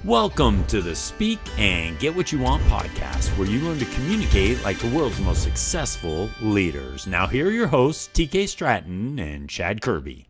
Welcome to the Speak and Get What You Want podcast, where you learn to communicate like the world's most successful leaders. Now, here are your hosts, TK Stratton and Chad Kerby.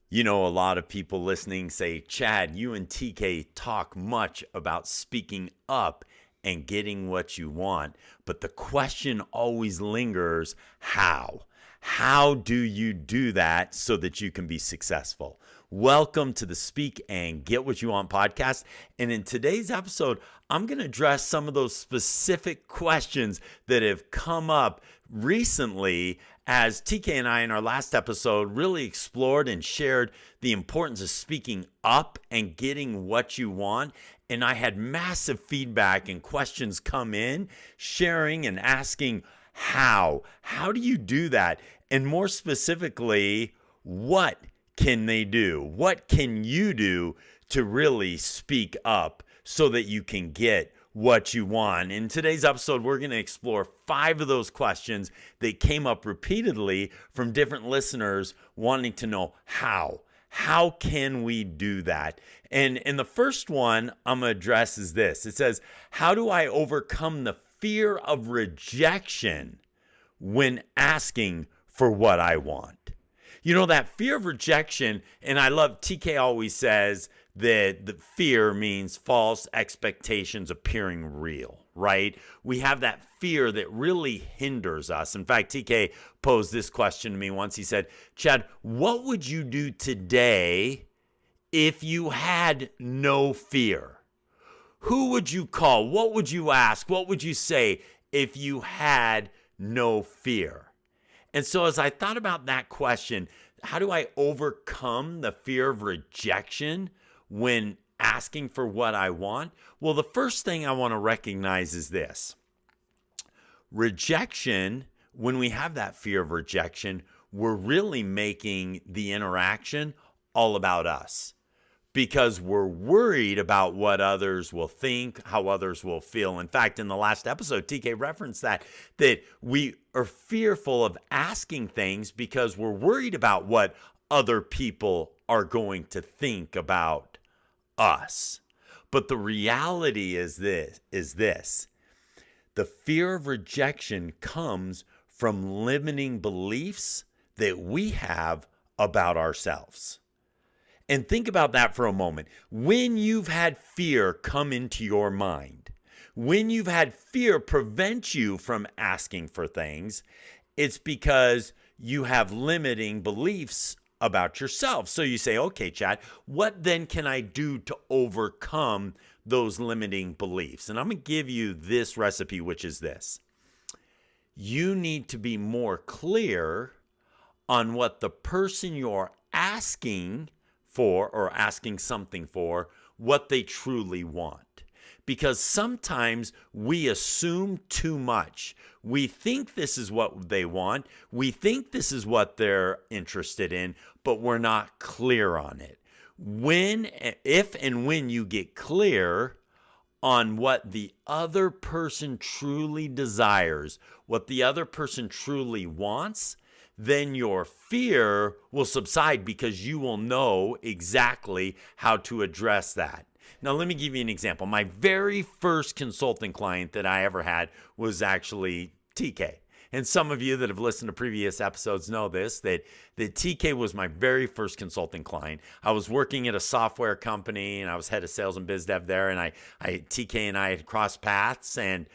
You know, a lot of people listening say, Chad, you and TK talk much about speaking up and getting what you want, but the question always lingers, how? How do you do that so that you can be successful? Welcome to the Speak and Get What You Want podcast. And in today's episode, I'm going to address some of those specific questions that have come up recently as TK and I in our last episode really explored and shared the importance of speaking up and getting what you want. And I had massive feedback and questions come in, sharing and asking how. How do you do that? And more specifically, what can they do? What can you do to really speak up so that you can get what you want? In today's episode, we're going to explore 5 of those questions that came up repeatedly from different listeners wanting to know how. How can we do that? And the first one I'm going to address is this. It says, how do I overcome the fear of rejection when asking for what I want? You know, that fear of rejection, and I love TK always says that the fear means false expectations appearing real, right? We have that fear that really hinders us. In fact, TK posed this question to me once. He said, Chad, what would you do today if you had no fear? Who would you call? What would you ask? What would you say if you had no fear? And so as I thought about that question, how do I overcome the fear of rejection when asking for what I want? Well, the first thing I want to recognize is this. Rejection, when we have that fear of rejection, we're really making the interaction all about us, because we're worried about what others will think, how others will feel. In fact, in the last episode, TK referenced that we are fearful of asking things because we're worried about what other people are going to think about us. But the reality is this. The fear of rejection comes from limiting beliefs that we have about ourselves. And think about that for a moment. When you've had fear come into your mind, when you've had fear prevent you from asking for things, it's because you have limiting beliefs about yourself. So you say, okay, Chad, what then can I do to overcome those limiting beliefs? And I'm going to give you this recipe, which is this. You need to be more clear on what the person you're asking for or asking something for, what they truly want. Because sometimes we assume too much. We think this is what they want. We think this is what they're interested in, but we're not clear on it. If and when you get clear on what the other person truly desires, what the other person truly wants, then your fear will subside because you will know exactly how to address that. Now, let me give you an example. My very first consulting client that I ever had was actually TK. And some of you that have listened to previous episodes know this, that TK was my very first consulting client. I was working at a software company, and I was head of sales and biz dev there, and TK and I had crossed paths, and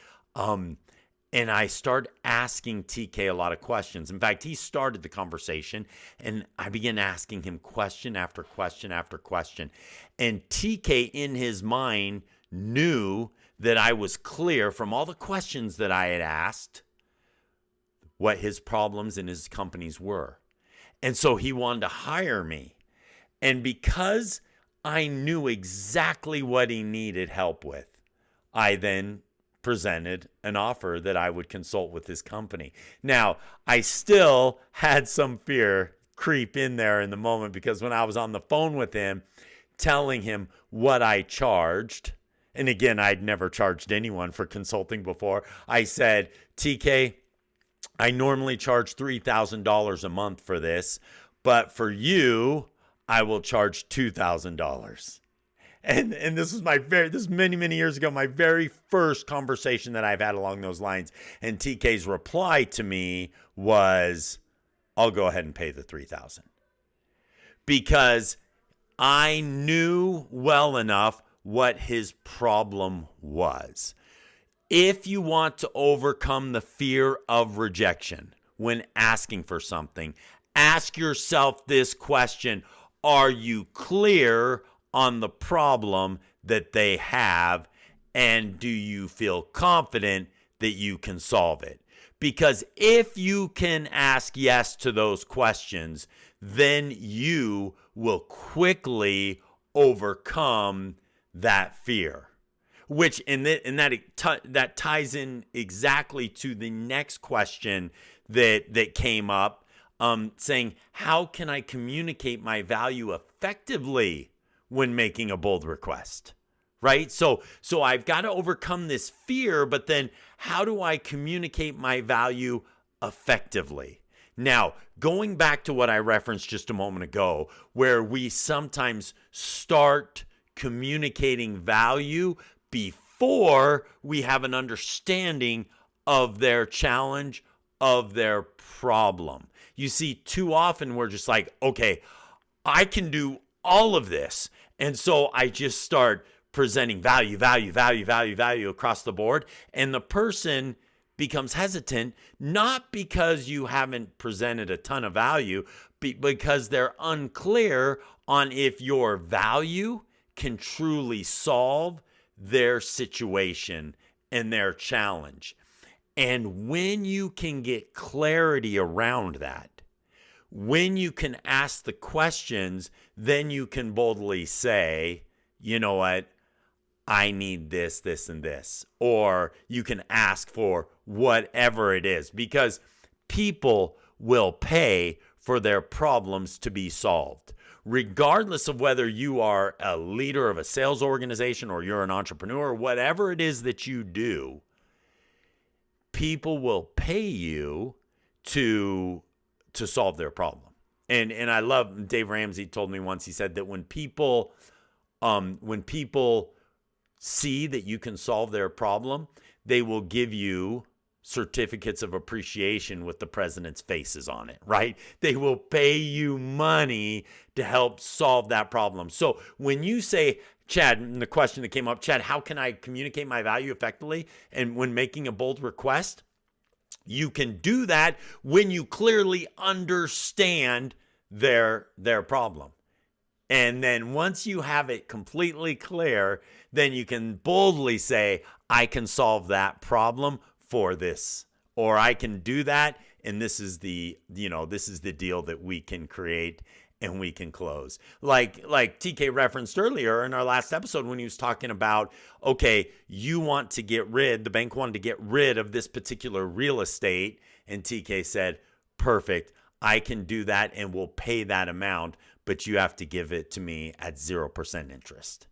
I started asking TK a lot of questions. In fact, he started the conversation, and I began asking him question after question after question. And TK, in his mind, knew that I was clear from all the questions that I had asked what his problems in his companies were. And so he wanted to hire me. And because I knew exactly what he needed help with, I then presented an offer that I would consult with his company. Now, I still had some fear creep in there in the moment, because when I was on the phone with him, telling him what I charged, and again, I'd never charged anyone for consulting before, I said, TK, I normally charge $3,000 a month for this, but for you, I will charge $2,000. And this is this is many years ago, my very first conversation that I've had along those lines. And TK's reply to me was, I'll go ahead and pay the $3,000. Because I knew well enough what his problem was. If you want to overcome the fear of rejection when asking for something, ask yourself this question: are you clear on the problem that they have, and do you feel confident that you can solve it? Because if you can ask yes to those questions, then you will quickly overcome that fear. Which that ties in exactly to the next question that came up, saying, how can I communicate my value effectively when making a bold request? Right? So I've got to overcome this fear, but then how do I communicate my value effectively? Now, going back to what I referenced just a moment ago, where we sometimes start communicating value before we have an understanding of their challenge, of their problem. You see, too often we're just like, okay, I can do all of this. And so I just start presenting value across the board. And the person becomes hesitant, not because you haven't presented a ton of value, but because they're unclear on if your value can truly solve their situation and their challenge. And when you can get clarity around that, when you can ask the questions, then you can boldly say, you know what, I need this, this, and this. Or you can ask for whatever it is, because people will pay for their problems to be solved. Regardless of whether you are a leader of a sales organization or you're an entrepreneur, whatever it is that you do, people will pay you to solve their problem. And I love, Dave Ramsey told me once, he said that when people see that you can solve their problem, they will give you certificates of appreciation with the president's faces on it, right? They will pay you money to help solve that problem. So when you say, Chad, and the question that came up, Chad, how can I communicate my value effectively? And when making a bold request, you can do that when you clearly understand their problem. And then once you have it completely clear, then you can boldly say, I can solve that problem for this, or I can do that, and this is the deal that we can create and we can close. Like TK referenced earlier in our last episode when he was talking about, okay, the bank wanted to get rid of this particular real estate, and TK said, perfect, I can do that and we'll pay that amount, but you have to give it to me at 0% interest.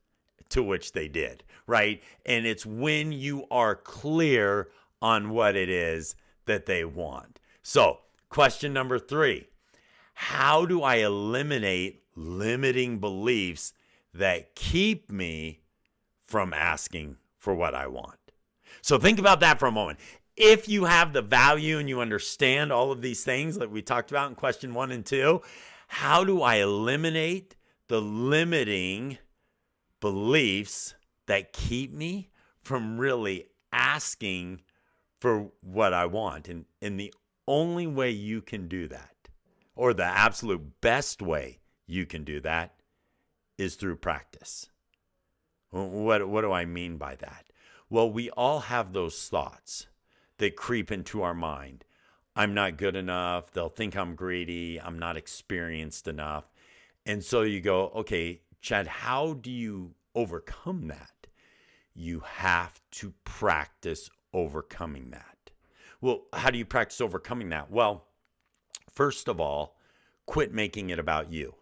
To which they did, right? And it's when you are clear on what it is that they want. So, question number 3, how do I eliminate limiting beliefs that keep me from asking for what I want? So think about that for a moment. If you have the value and you understand all of these things that we talked about in question 1 and 2, how do I eliminate the limiting beliefs that keep me from really asking for what I want? And the only way you can do that, or the absolute best way you can do that, is through practice. What do I mean by that? Well, we all have those thoughts that creep into our mind. I'm not good enough. They'll think I'm greedy. I'm not experienced enough. And so you go, okay, Chad, how do you overcome that? You have to practice overcoming that. Well, how do you practice overcoming that? Well, first of all, quit making it about you.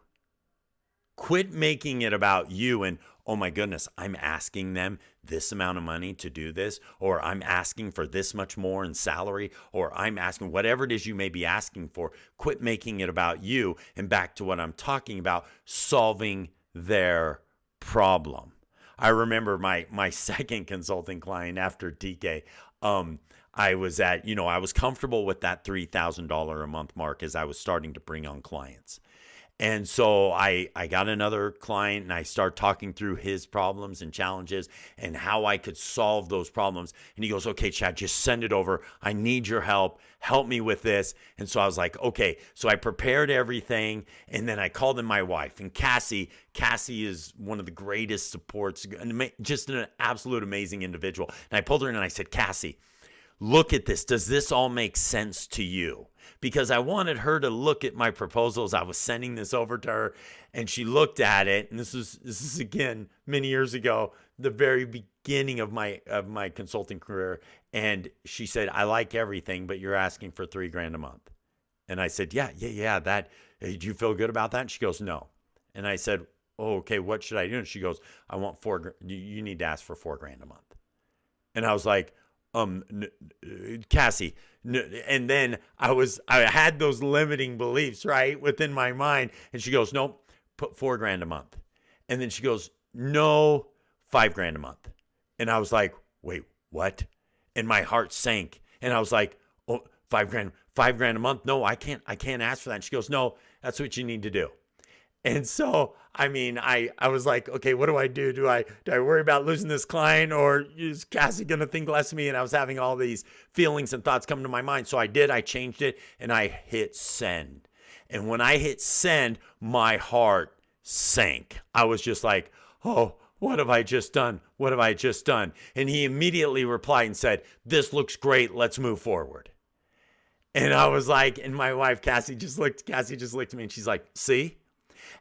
Quit making it about you and, oh my goodness, I'm asking them this amount of money to do this, or I'm asking for this much more in salary, or I'm asking whatever it is you may be asking for. Quit making it about you, and back to what I'm talking about, solving their problem. I remember my second consulting client after TK. I was I was comfortable with that $3,000 a month mark as I was starting to bring on clients. And so I got another client and I started talking through his problems and challenges and how I could solve those problems. And he goes, okay, Chad, just send it over. I need your help. Help me with this. And so I was like, okay. So I prepared everything. And then I called in my wife, and Cassie is one of the greatest supports, just an absolute amazing individual. And I pulled her in and I said, Cassie, look at this. Does this all make sense to you? Because I wanted her to look at my proposals. I was sending this over to her, and she looked at it. And this is again many years ago, the very beginning of my consulting career. And she said, "I like everything, but you're asking for $3,000 a month." And I said, "Yeah. That. Do you feel good about that?" And she goes, "No." And I said, "Oh, okay. What should I do?" And she goes, "I want you need to ask for $4,000 a month." And I was like, Cassie. And then I had those limiting beliefs, right, within my mind. And she goes, "Nope, put $4,000 a month." And then she goes, "No, $5,000 a month." And I was like, "Wait, what?" And my heart sank. And I was like, "Oh, $5,000 a month? No, I can't ask for that." And she goes, "No, that's what you need to do." And so, I mean, I was like, okay, what do I do? Do I worry about losing this client, or is Cassie going to think less of me? And I was having all these feelings and thoughts come to my mind. So I changed it, and I hit send. And when I hit send, my heart sank. I was just like, oh, what have I just done? What have I just done? And he immediately replied and said, "This looks great. Let's move forward." And I was like, and my wife, Cassie just looked at me, and she's like, "See?"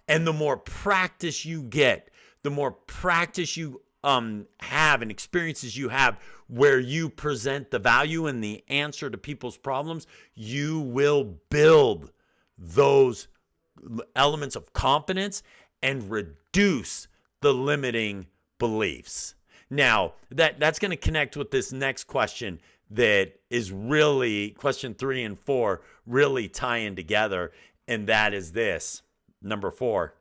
And the more practice you get, the more practice you have and experiences you have where you present the value and the answer to people's problems, you will build those elements of confidence and reduce the limiting beliefs. Now, that's going to connect with this next question that is really, question 3 and 4, really tying together, and that is this. Number 4,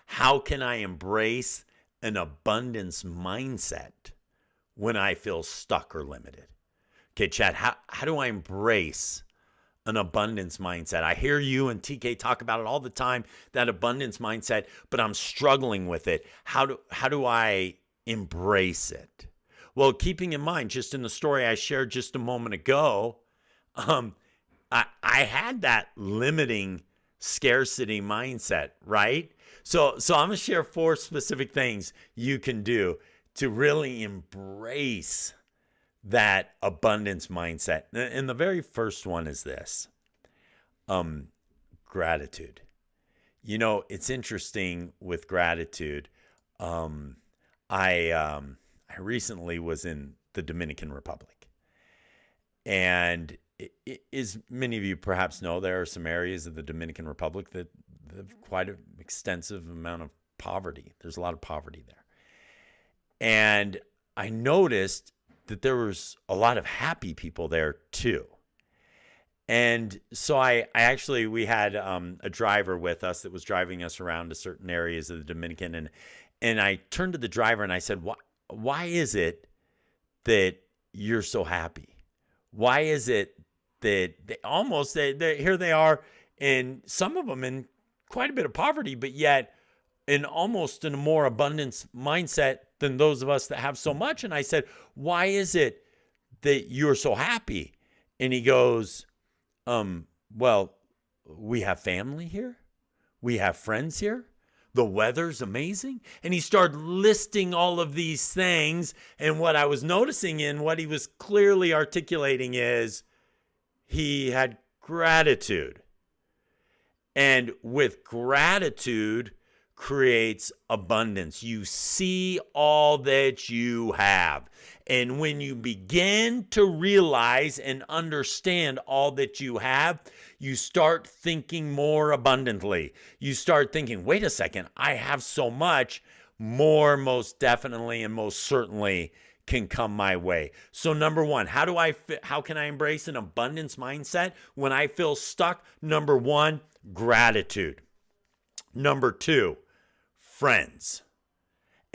how can I embrace an abundance mindset when I feel stuck or limited? Okay, Chad, how do I embrace an abundance mindset? I hear you and TK talk about it all the time, that abundance mindset, but I'm struggling with it. How do I embrace it? Well, keeping in mind, just in the story I shared just a moment ago, I had that limiting scarcity mindset, right? So I'm going to share 4 specific things you can do to really embrace that abundance mindset. And the very first one is this, gratitude. You know, it's interesting with gratitude. I recently was in the Dominican Republic, and as many of you perhaps know, there are some areas of the Dominican Republic that have quite an extensive amount of poverty. There's a lot of poverty there. And I noticed that there was a lot of happy people there too. And so we had a driver with us that was driving us around to certain areas of the Dominican. And I turned to the driver and I said, why is it that you're so happy? Why is it that here they are, and some of them in quite a bit of poverty, but yet in a more abundance mindset than those of us that have so much? And I said, why is it that you're so happy? And he goes, well, we have family here. We have friends here. The weather's amazing. And he started listing all of these things. And what I was noticing in what he was clearly articulating is he had gratitude. And with gratitude creates abundance. You see all that you have. And when you begin to realize and understand all that you have, you start thinking more abundantly. You start thinking, wait a second, I have so much, more most definitely and most certainly can come my way. So number 1, how can I embrace an abundance mindset when I feel stuck? Number 1, gratitude. Number 2, friends.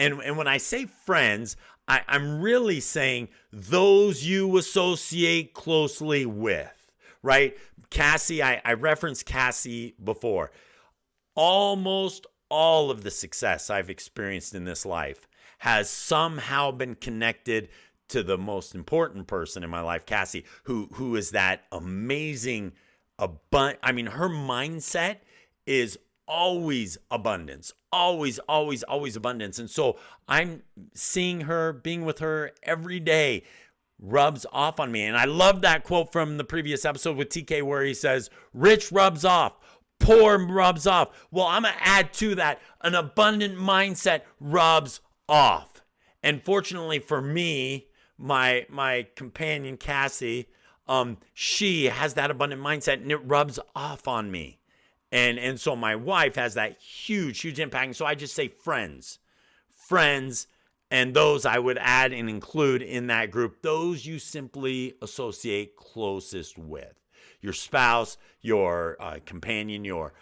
And when I say friends, I'm really saying those you associate closely with, right? Cassie, I referenced Cassie before. Almost all of the success I've experienced in this life has somehow been connected to the most important person in my life, Cassie, who is that amazing I mean, her mindset is always abundance, always abundance. And so I'm seeing her, being with her every day rubs off on me. And I love that quote from the previous episode with TK where he says, rich rubs off, poor rubs off. Well, I'm going to add to that, an abundant mindset rubs off. And fortunately for me, my companion Cassie, she has that abundant mindset and it rubs off on me. And so my wife has that huge impact. And so I just say friends, and those I would add and include in that group, those you simply associate closest with. Your spouse, your companion, your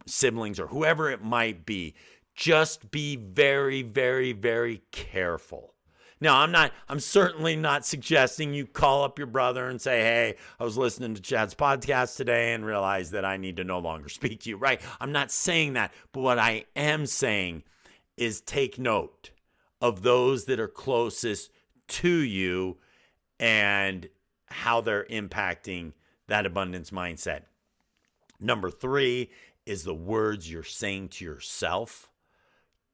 siblings, or whoever it might be. Just be very, very, very careful. Now, I'm certainly not suggesting you call up your brother and say, hey, I was listening to Chad's podcast today and realized that I need to no longer speak to you, right? I'm not saying that, but what I am saying is take note of those that are closest to you and how they're impacting that abundance mindset. Number 3 is the words you're saying to yourself.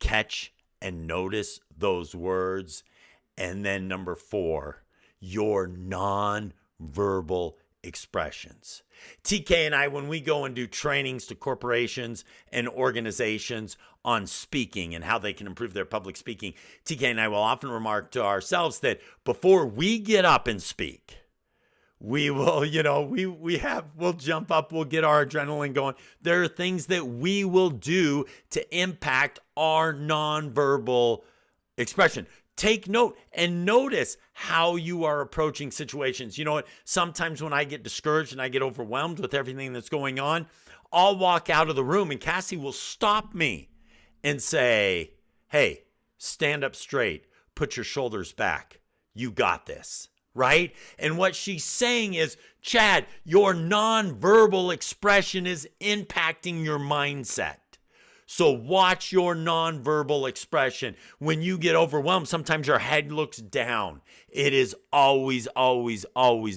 Catch and notice those words. And then number 4, your non-verbal expressions. TK and I, when we go and do trainings to corporations and organizations on speaking and how they can improve their public speaking, TK and I will often remark to ourselves that before we get up and speak, we will, we'll jump up, we'll get our adrenaline going. There are things that we will do to impact our nonverbal expression. Take note and notice how you are approaching situations. You know what? Sometimes when I get discouraged and I get overwhelmed with everything that's going on, I'll walk out of the room and Cassie will stop me and say, hey, stand up straight, put your shoulders back. You got this. Right? And what she's saying is, Chad, your nonverbal expression is impacting your mindset. So watch your nonverbal expression. When you get overwhelmed, sometimes your head looks down. It is always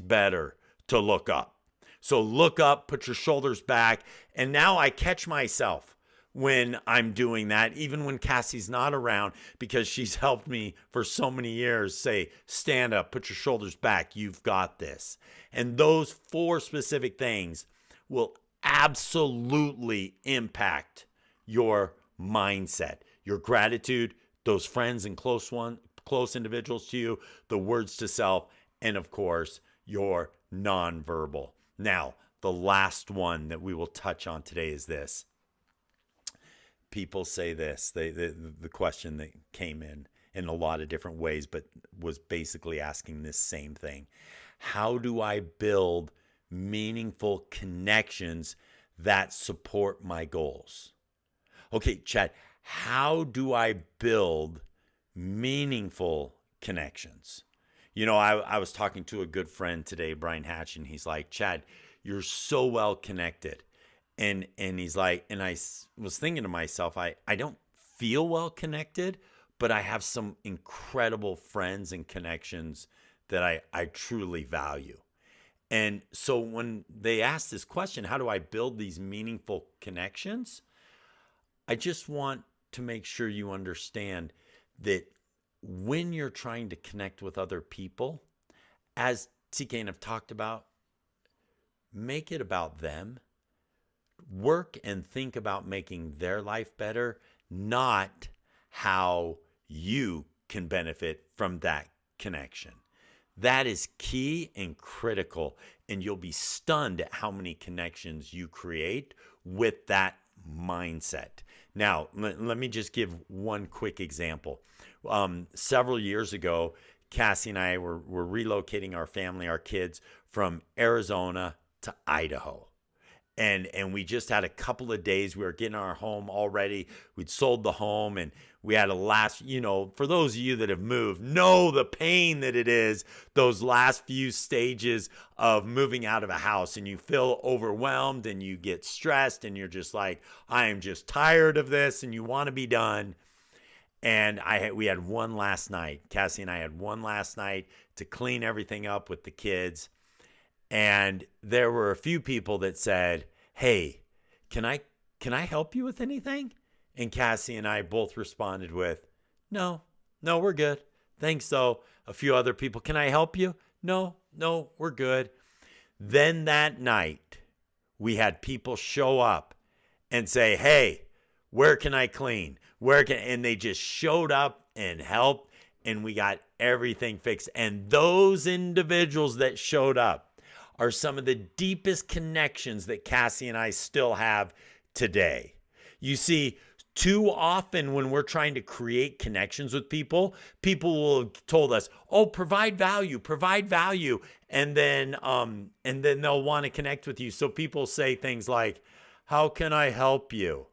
better to look up. So look up, put your shoulders back. And now I catch myself when I'm doing that, even when Cassie's not around, because she's helped me for so many years say, stand up, put your shoulders back, you've got this. And those 4 specific things will absolutely impact your mindset, your gratitude, those friends and close individuals to you, the words to self, and of course, your nonverbal. Now, the last one that we will touch on today is this. People say this, the question that came in a lot of different ways, but was basically asking this same thing. How do I build meaningful connections that support my goals? Okay, Chad, how do I build meaningful connections? You know, I was talking to a good friend today, Brian Hatch, and he's like, Chad, you're so well connected. And he's like, and I was thinking to myself, I don't feel well connected, but I have some incredible friends and connections that I truly value. And so when they ask this question, how do I build these meaningful connections? I just want to make sure you understand that when you're trying to connect with other people, as TK and I've talked about, make it about them. Work and think about making their life better, not how you can benefit from that connection. That is key and critical, and you'll be stunned at how many connections you create with that mindset. Now, let me just give one quick example. Several years ago, Cassie and I were relocating our family, our kids, from Arizona to Idaho. And we just had a couple of days. We were getting our home already. We'd sold the home, and we had a last, for those of you that have moved, know the pain that it is, those last few stages of moving out of a house, and you feel overwhelmed and you get stressed and you're just like, I am just tired of this, and you want to be done. And we had one last night. Cassie and I had one last night to clean everything up with the kids. And there were a few people that said, hey, can I help you with anything? And Cassie and I both responded with, no, we're good. Thanks, though. A few other people, can I help you? No, we're good. Then that night, we had people show up and say, hey, where can I clean? And they just showed up and helped, and we got everything fixed. And those individuals that showed up are some of the deepest connections that Cassie and I still have today. You see, too often when we're trying to create connections with people will have told us, oh, provide value. And then they'll want to connect with you. So people say things like, how can I help you?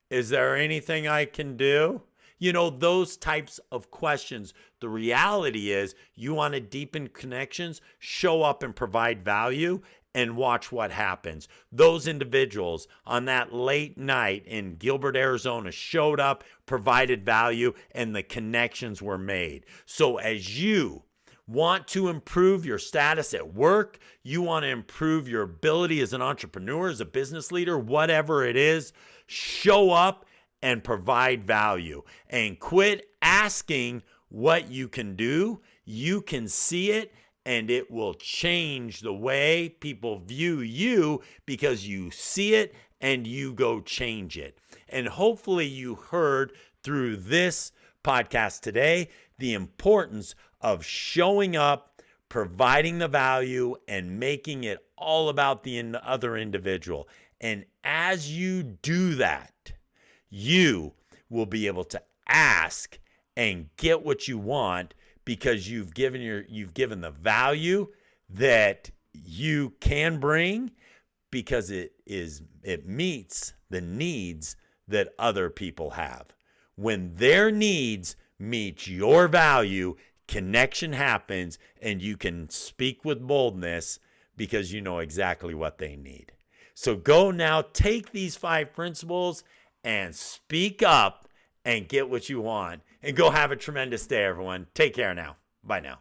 Is there anything I can do? Those types of questions. The reality is you want to deepen connections, show up and provide value, and watch what happens. Those individuals on that late night in Gilbert, Arizona showed up, provided value, and the connections were made. So as you want to improve your status at work, you want to improve your ability as an entrepreneur, as a business leader, whatever it is, show up and provide value, and quit asking what you can do. You can see it, and it will change the way people view you because you see it and you go change it. And hopefully you heard through this podcast today the importance of showing up, providing the value, and making it all about the other individual. And as you do that, you will be able to ask and get what you want because you've given the value that you can bring, because it meets the needs that other people have. When their needs meet your value, connection happens, and you can speak with boldness because you know exactly what they need. So go now, take these 5 principles and speak up and get what you want. And go have a tremendous day, everyone. Take care now. Bye now.